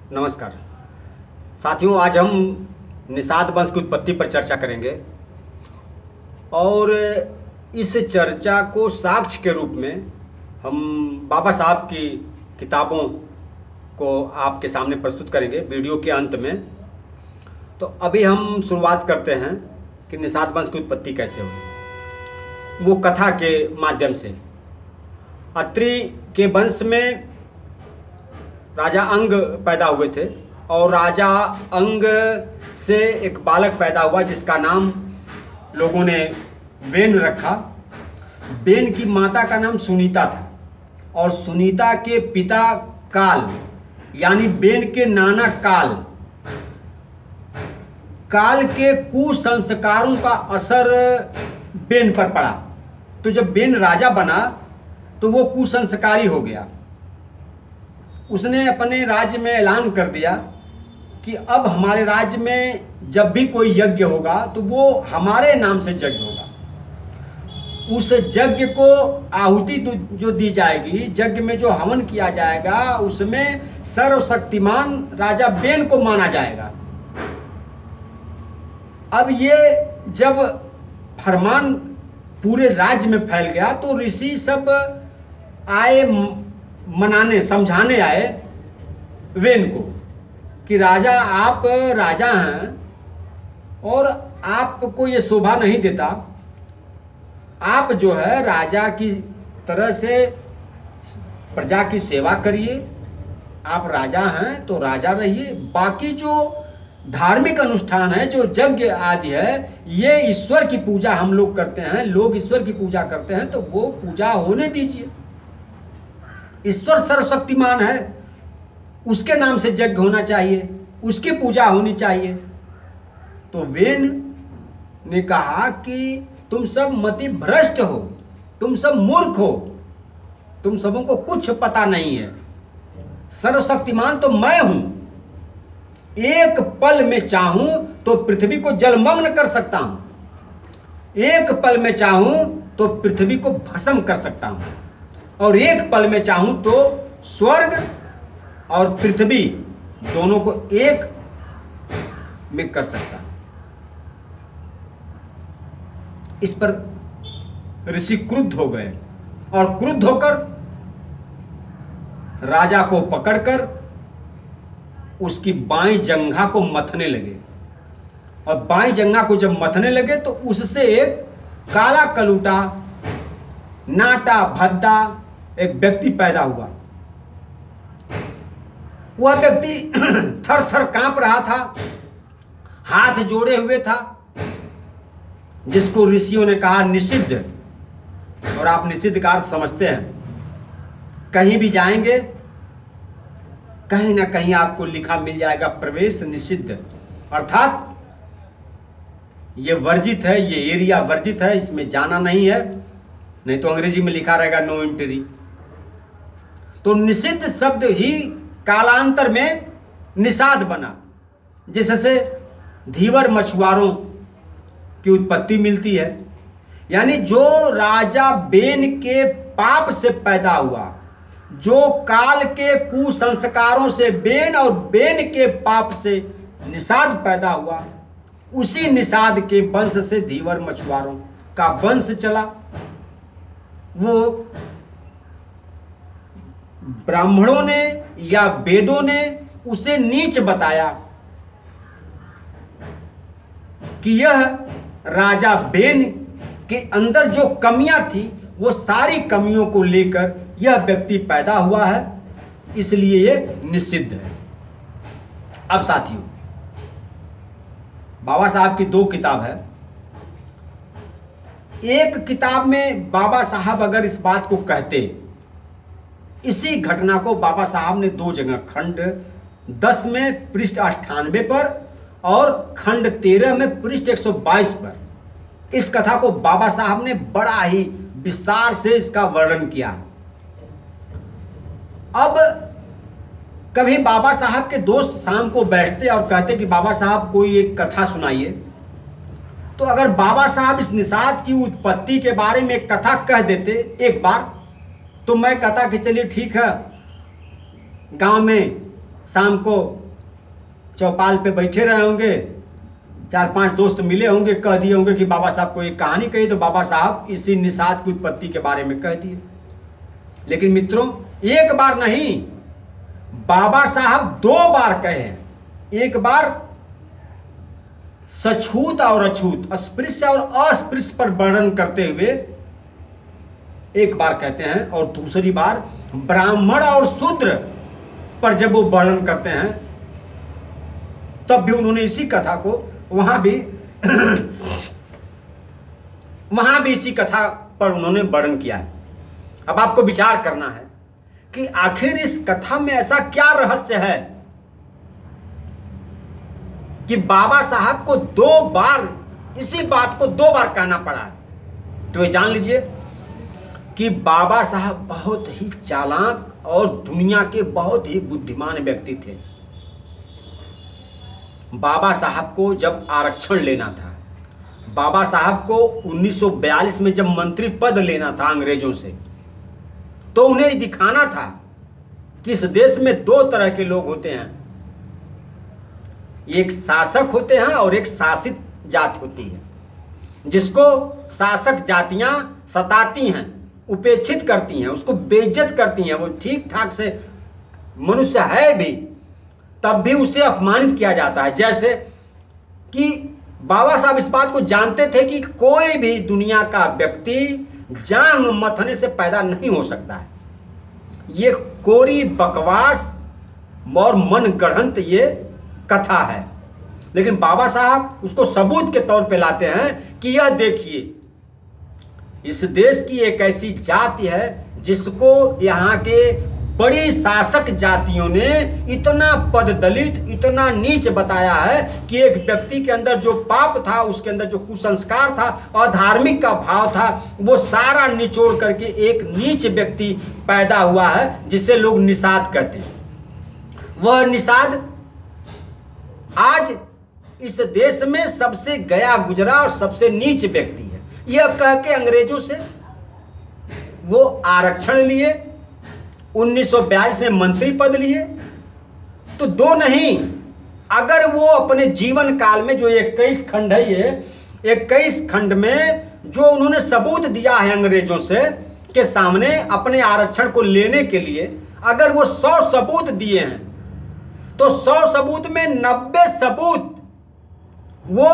नमस्कार साथियों, आज हम निषाद वंश की उत्पत्ति पर चर्चा करेंगे और इस चर्चा को साक्ष्य के रूप में हम बाबा साहब की किताबों को आपके सामने प्रस्तुत करेंगे वीडियो के अंत में। तो अभी हम शुरुआत करते हैं कि निषाद वंश की उत्पत्ति कैसे हुई, वो कथा के माध्यम से। अत्रि के वंश में राजा अंग पैदा हुए थे और राजा अंग से एक बालक पैदा हुआ जिसका नाम लोगों ने बेन रखा। बेन की माता का नाम सुनीता था और सुनीता के पिता काल यानी बेन के नाना काल के कुसंस्कारों का असर बेन पर पड़ा। तो जब बेन राजा बना तो वो कुसंस्कारी हो गया। उसने अपने राज्य में ऐलान कर दिया कि अब हमारे राज्य में जब भी कोई यज्ञ होगा तो वो हमारे नाम से यज्ञ होगा। उस यज्ञ को आहुति जो दी जाएगी, यज्ञ में जो हवन किया जाएगा, उसमें सर्वशक्तिमान राजा बेन को माना जाएगा। अब ये जब फरमान पूरे राज्य में फैल गया तो ऋषि सब आए मनाने समझाने आए वेन को कि राजा, आप राजा हैं और आपको ये शोभा नहीं देता। आप जो है राजा की तरह से प्रजा की सेवा करिए। आप राजा हैं तो राजा रहिए। बाकी जो धार्मिक अनुष्ठान है, जो यज्ञ आदि है, ये ईश्वर की पूजा हम लोग करते हैं, लोग ईश्वर की पूजा करते हैं, तो वो पूजा होने दीजिए। ईश्वर सर्वशक्तिमान है, उसके नाम से यज्ञ होना चाहिए, उसकी पूजा होनी चाहिए। तो वेन ने कहा कि तुम सब मति भ्रष्ट हो, तुम सब मूर्ख हो, तुम सबों को कुछ पता नहीं है। सर्वशक्तिमान तो मैं हूं। एक पल में चाहूं तो पृथ्वी को जलमग्न कर सकता हूं, एक पल में चाहूं तो पृथ्वी को भस्म कर सकता हूं, और एक पल में चाहूं तो स्वर्ग और पृथ्वी दोनों को एक में कर सकता हूं। इस पर ऋषि क्रुद्ध हो गए और क्रुद्ध होकर राजा को पकड़कर उसकी बाईं जंघा को मथने लगे। और बाईं जंघा को जब मथने लगे तो उससे एक काला कलूटा नाटा भद्दा एक व्यक्ति पैदा हुआ। वह व्यक्ति थर थर कांप रहा था, हाथ जोड़े हुए था, जिसको ऋषियों ने कहा निषिद्ध। और आप निषिद्ध का अर्थ समझते हैं। कहीं भी जाएंगे कहीं ना कहीं आपको लिखा मिल जाएगा प्रवेश निषिद्ध, अर्थात ये वर्जित है, ये एरिया वर्जित है, इसमें जाना नहीं है। नहीं तो अंग्रेजी में लिखा रहेगा नो एंट्री। तो निषिद्ध शब्द ही कालांतर में निषाद बना, जिससे धीवर मछुआरों की उत्पत्ति मिलती है। यानी जो राजा बेन के पाप से पैदा हुआ, जो काल के कुसंस्कारों से बेन और बेन के पाप से निषाद पैदा हुआ, उसी निषाद के वंश से धीवर मछुआरों का वंश चला। वो ब्राह्मणों ने या वेदों ने उसे नीच बताया कि यह राजा बेन के अंदर जो कमियां थी वो सारी कमियों को लेकर यह व्यक्ति पैदा हुआ है, इसलिए ये निषिद्ध है। अब साथियों, बाबा साहब की दो किताब है। एक किताब में बाबा साहब अगर इस बात को कहते, इसी घटना को बाबा साहब ने दो जगह, खंड 10 में पृष्ठ 98 पर और खंड 13 में पृष्ठ 122 पर, इस कथा को बाबा साहब ने बड़ा ही विस्तार से इसका वर्णन किया। अब कभी बाबा साहब के दोस्त शाम को बैठते और कहते कि बाबा साहब कोई एक कथा सुनाइए, तो अगर बाबा साहब इस निषाद की उत्पत्ति के बारे में एक कथा कह देते एक बार, तो मैं कहता कि चलिए ठीक है, गांव में शाम को चौपाल पे बैठे रहे होंगे, 4-5 दोस्त मिले होंगे, कह दिए होंगे कि बाबा साहब को एक कहानी कही, तो बाबा साहब इसी निषाद की उत्पत्ति के बारे में कह दिए। लेकिन मित्रों, एक बार नहीं, बाबा साहब 2 बार कहे हैं। एक बार सछूत और अछूत, अस्पृश्य और अस्पृश्य पर वर्णन करते हुए एक बार कहते हैं, और दूसरी बार ब्राह्मण और शूद्र पर जब वो वर्णन करते हैं तब भी उन्होंने इसी कथा को वहां भी इसी कथा पर उन्होंने वर्णन किया है। अब आपको विचार करना है कि आखिर इस कथा में ऐसा क्या रहस्य है कि बाबा साहब को 2 बार इसी बात को 2 बार कहना पड़ा है। तो ये जान लीजिए कि बाबा साहब बहुत ही चालाक और दुनिया के बहुत ही बुद्धिमान व्यक्ति थे। बाबा साहब को जब आरक्षण लेना था, बाबा साहब को 1942 में जब मंत्री पद लेना था अंग्रेजों से, तो उन्हें दिखाना था कि इस देश में 2 तरह के लोग होते हैं, एक शासक होते हैं और एक शासित जाति होती है। जिसको शासक जातियां सताती हैं, उपेक्षित करती हैं, उसको बेइज्जत करती हैं, वो ठीक ठाक से मनुष्य है भी तब भी उसे अपमानित किया जाता है। जैसे कि बाबा साहब इस बात को जानते थे कि कोई भी दुनिया का व्यक्ति जांग मथने से पैदा नहीं हो सकता है। ये कोरी बकवास और मन गढ़ंत ये कथा है। लेकिन बाबा साहब उसको सबूत के तौर पे लाते हैं कि यह देखिए, इस देश की एक ऐसी जाति है जिसको यहाँ के बड़ी शासक जातियों ने इतना पददलित, इतना नीच बताया है कि एक व्यक्ति के अंदर जो पाप था, उसके अंदर जो कुसंस्कार था, अधार्मिक का भाव था, वो सारा निचोड़ करके एक नीच व्यक्ति पैदा हुआ है जिसे लोग निषाद कहते हैं। वह निषाद आज इस देश में सबसे गया गुजरा और सबसे नीच व्यक्ति है। यह कह के अंग्रेजों से वो आरक्षण लिए, 1942 में मंत्री पद लिए। तो 2 नहीं, अगर वो अपने जीवन काल में जो 21 खंड है, ये 21 खंड में जो उन्होंने सबूत दिया है अंग्रेजों से के सामने अपने आरक्षण को लेने के लिए, अगर वो 100 सबूत दिए हैं तो 100 सबूत में 90 सबूत वो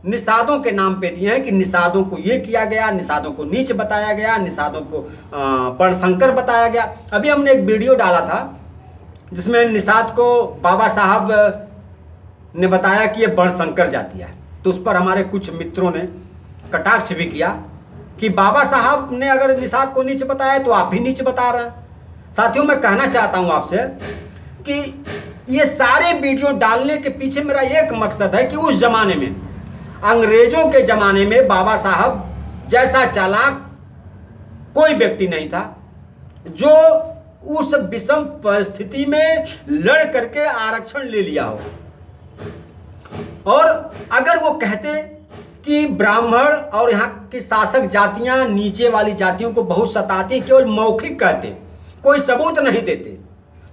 निषादों के नाम पे दिए हैं कि निषादों को ये किया गया, निषादों को नीच बताया गया, निषादों को वर्णशंकर बताया गया। अभी हमने एक वीडियो डाला था जिसमें निषाद को बाबा साहब ने बताया कि ये वर्णशंकर जाति है। तो उस पर हमारे कुछ मित्रों ने कटाक्ष भी किया कि बाबा साहब ने अगर निषाद को नीच बताया तो आप भी नीच बता रहे हैं। साथियों, मैं कहना चाहता हूं आपसे कि ये सारे वीडियो डालने के पीछे मेरा एक मकसद है कि उस जमाने में, अंग्रेजों के जमाने में बाबा साहब जैसा चालाक कोई व्यक्ति नहीं था जो उस विषम परिस्थिति में लड़ करके आरक्षण ले लिया हो। और अगर वो कहते कि ब्राह्मण और यहाँ की शासक जातियां नीचे वाली जातियों को बहुत सताती, केवल मौखिक कहते, कोई सबूत नहीं देते,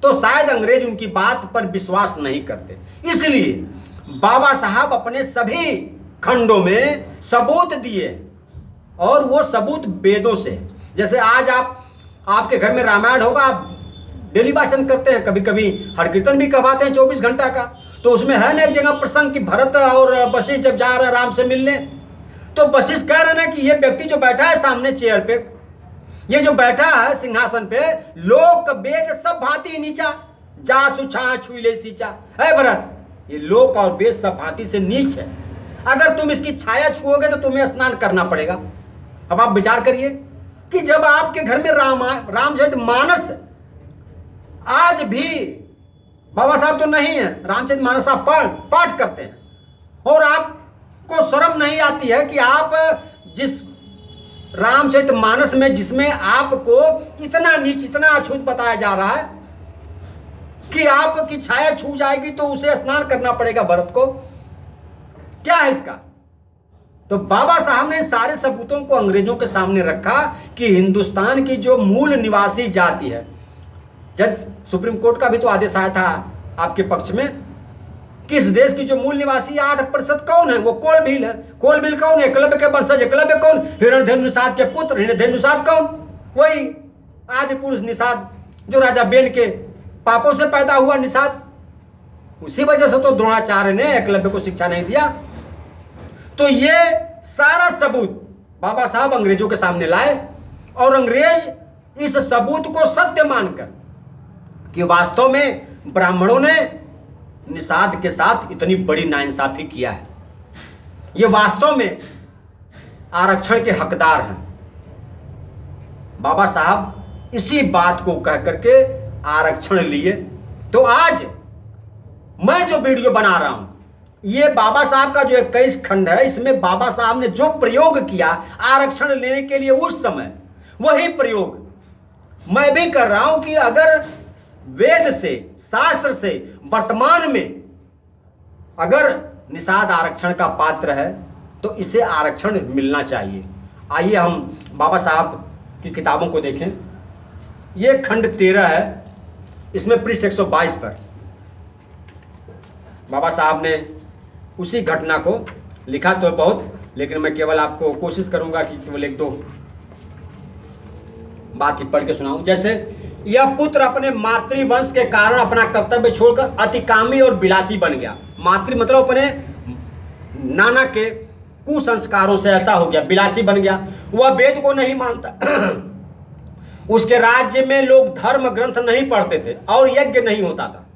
तो शायद अंग्रेज उनकी बात पर विश्वास नहीं करते। इसलिए बाबा साहब अपने सभी खंडों में सबूत दिए, और वो सबूत वेदों से। जैसे आज आपके घर में रामायण होगा, आप डेली वाचन करते हैं, कभी कभी हर कीर्तन भी कहवाते हैं 24 घंटा का। तो उसमें है ना एक जगह प्रसंग कि भरत और वशिष्ठ जब जा रहे हैं राम से मिलने, तो वशिष्ठ कह रहे हैं कि ये व्यक्ति जो बैठा है सामने चेयर पे, ये जो बैठा है सिंहासन पे, लोक वेद सब भांति नीचा, जा सुछा छुईले सींचा। है भरत, ये लोक और वेद सब भांति से नीच है, अगर तुम इसकी छाया छुओगे तो तुम्हें स्नान करना पड़ेगा। अब आप विचार करिए कि जब आपके घर में रामचरितमानस, आज भी बाबा साहब तो नहीं है, रामचरितमानस आप पाठ करते हैं, और आपको शर्म नहीं आती है कि आप जिस रामचरितमानस में, जिसमें आपको इतना नीच, इतना अछूत बताया जा रहा है कि आपकी छाया छू जाएगी तो उसे स्नान करना पड़ेगा भरत को, क्या है इसका? तो बाबा साहब ने सारे सबूतों को अंग्रेजों के सामने रखा कि हिंदुस्तान की जो मूल निवासी जाति है, जज सुप्रीम कोर्ट का भी तो आदेश आया था आपके पक्ष में। किस देश की जो मूल निवासी 8% कौन है? वो कोलभील है। कोलभील कौन है? एकलव्य के वंशज। एकलव्य कौन? हिरण्यधनु निषाद के पुत्र। हिरण्यधनु निषाद कौन? वही आदि पुरुष निषाद, जो राजा बेन के पापों से पैदा हुआ निषाद। उसी वजह से तो द्रोणाचार्य ने एकलव्य को शिक्षा नहीं दिया। तो ये सारा सबूत बाबा साहब अंग्रेजों के सामने लाए, और अंग्रेज इस सबूत को सत्य मानकर कि वास्तव में ब्राह्मणों ने निषाद के साथ इतनी बड़ी नाइंसाफी किया है, ये वास्तव में आरक्षण के हकदार हैं। बाबा साहब इसी बात को कह करके आरक्षण लिए। तो आज मैं जो वीडियो बना रहा हूं, ये बाबा साहब का जो 21 खंड है, इसमें बाबा साहब ने जो प्रयोग किया आरक्षण लेने के लिए उस समय, वही प्रयोग मैं भी कर रहा हूं कि अगर वेद से, शास्त्र से वर्तमान में अगर निषाद आरक्षण का पात्र है तो इसे आरक्षण मिलना चाहिए। आइए हम बाबा साहब की किताबों को देखें। ये खंड 13 है, इसमें पृष्ठ 122 पर बाबा साहब ने उसी घटना को लिखा तो बहुत, लेकिन मैं केवल आपको कोशिश करूंगा कि केवल एक दो बात ही पढ़ के सुनाऊं। जैसे, यह पुत्र अपने मातृवंश के कारण अपना कर्तव्य छोड़कर अतिकामी और विलासी बन गया। मातृ मतलब अपने नाना के कुसंस्कारों से ऐसा हो गया, विलासी बन गया। वह वेद को नहीं मानता। उसके राज्य में लोग धर्म ग्रंथ नहीं पढ़ते थे और यज्ञ नहीं होता था।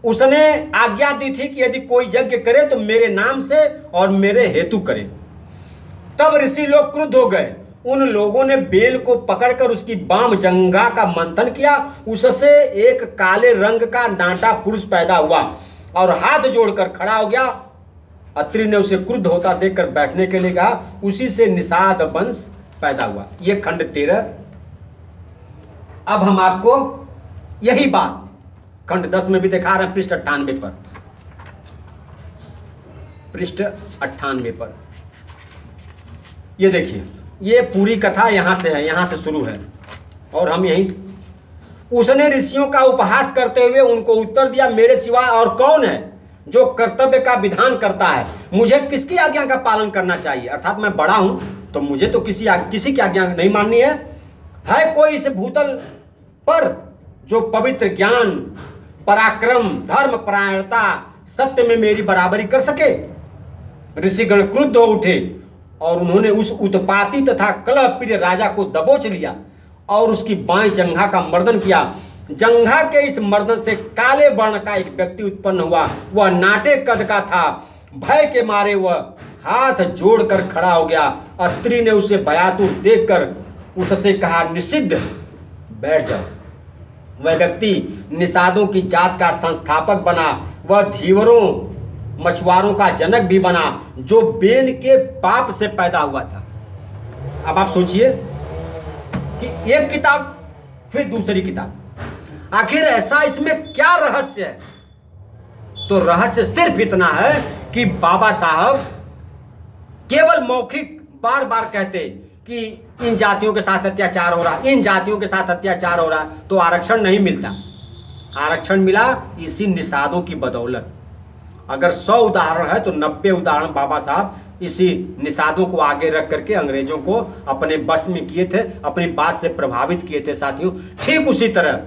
उसने आज्ञा दी थी कि यदि कोई यज्ञ करे तो मेरे नाम से और मेरे हेतु करे। तब ऋषि लोग क्रुद्ध हो गए। उन लोगों ने बेल को पकड़कर उसकी वाम जंघा का मंथन किया। उससे एक काले रंग का नाटा पुरुष पैदा हुआ और हाथ जोड़कर खड़ा हो गया। अत्रि ने उसे क्रुद्ध होता देखकर बैठने के लिए कहा। उसी से निषाद वंश पैदा हुआ। यह खंड 13। अब हम आपको यही बात खंड 10 में भी दिखा रहे हैं, पृष्ठ 98 पर। पृष्ठ 98 पर ये देखिए, ये पूरी कथा यहां से है, यहां से शुरू है और हम यही। उसने ऋषियों का उपहास करते हुए उनको उत्तर दिया, मेरे सिवा और कौन है जो कर्तव्य का विधान करता है? मुझे किसकी आज्ञा का पालन करना चाहिए? अर्थात मैं बड़ा हूं तो मुझे तो किसी की आज्ञा नहीं माननी है। है कोई इस भूतल पर जो पवित्र ज्ञान, पराक्रम, धर्म परायणता, सत्य में मेरी बराबरी कर सके? ऋषिगण क्रुद्ध हो उठे और उन्होंने उस उत्पाती तथा कलह प्रिय राजा को दबोच लिया और उसकी बाईं जंघा का मर्दन किया। जंघा के इस मर्दन से काले वर्ण का एक व्यक्ति उत्पन्न हुआ। वह नाटे कद का था। भय के मारे वह हाथ जोड़कर खड़ा हो गया। अत्रि ने उसे भयातुर देखकर उससे कहा, निषिद्ध, बैठ जाओ। वह व्यक्ति निषादों की जात का संस्थापक बना। वह धीवरों, मछुआरों का जनक भी बना, जो बेन के पाप से पैदा हुआ था। अब आप सोचिए कि एक किताब फिर दूसरी किताब, आखिर ऐसा इसमें क्या रहस्य है? तो रहस्य सिर्फ इतना है कि बाबा साहब केवल मौखिक बार बार कहते कि इन जातियों के साथ अत्याचार हो रहा, इन जातियों के साथ अत्याचार हो रहा, तो आरक्षण नहीं मिलता। आरक्षण मिला इसी निषादों की बदौलत। अगर 100 उदाहरण है तो 90 उदाहरण बाबा साहब इसी निषादों को आगे रख करके अंग्रेजों को अपने बस में किए थे, अपनी बात से प्रभावित किए थे। साथियों, ठीक उसी तरह,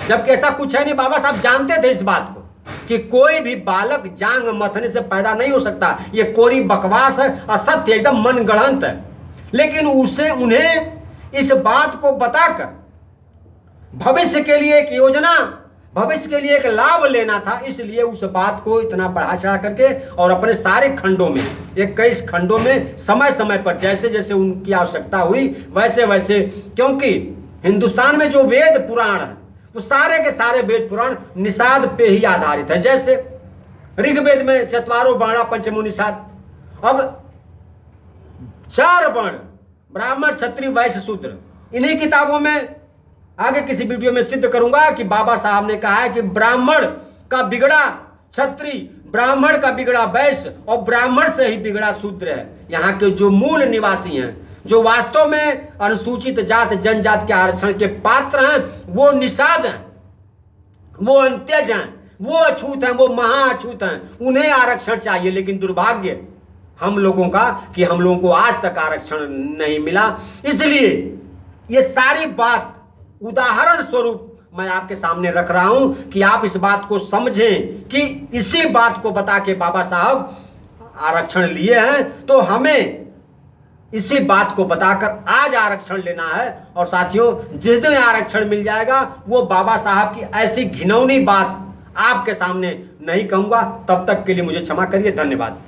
जबकि ऐसा कुछ है नहीं, बाबा साहब जानते थे इस बात को कि कोई भी बालक जांग मथने से पैदा नहीं हो सकता। ये कोरी बकवास है, असत्य, एकदम मनगढ़ंत है। लेकिन उन्हें इस बात को बताकर भविष्य के लिए एक योजना, भविष्य के लिए एक लाभ लेना था, इसलिए उस बात को इतना बढ़ा चढ़ा करके और अपने सारे खंडों में, 21 खंडों में समय समय पर जैसे जैसे उनकी आवश्यकता हुई वैसे वैसे, क्योंकि हिंदुस्तान में जो वेद पुराण है वो सारे के सारे वेद पुराण निषाद पे ही आधारित है। जैसे ऋग्वेद में चत्वारो वर्णा पंचमो निषाद। अब 4 वर्ण, ब्राह्मण, क्षत्रिय, वैश्य, शूद्र, इन्हीं किताबों में आगे किसी वीडियो में सिद्ध करूंगा कि बाबा साहब ने कहा है कि ब्राह्मण का बिगड़ा क्षत्रिय, ब्राह्मण का बिगड़ा वैश्य और ब्राह्मण से ही बिगड़ा शूद्र है। यहाँ के जो मूल निवासी हैं, जो वास्तव में अनुसूचित जात जनजाति के आरक्षण के पात्र हैं, वो निषाद हैं, वो अंत्यज हैं, वो अछूत हैं, वो महा अछूत हैं, उन्हें आरक्षण चाहिए। लेकिन दुर्भाग्य हम लोगों का कि हम लोगों को आज तक आरक्षण नहीं मिला। इसलिए ये सारी बात उदाहरण स्वरूप मैं आपके सामने रख रहा हूं कि आप इस बात को समझें कि इसी बात को बता के बाबा साहब आरक्षण लिए हैं, तो हमें इसी बात को बताकर आज आरक्षण लेना है। और साथियों, जिस दिन आरक्षण मिल जाएगा वो बाबा साहब की ऐसी घिनौनी बात आपके सामने नहीं कहूंगा। तब तक के लिए मुझे क्षमा करिए। धन्यवाद।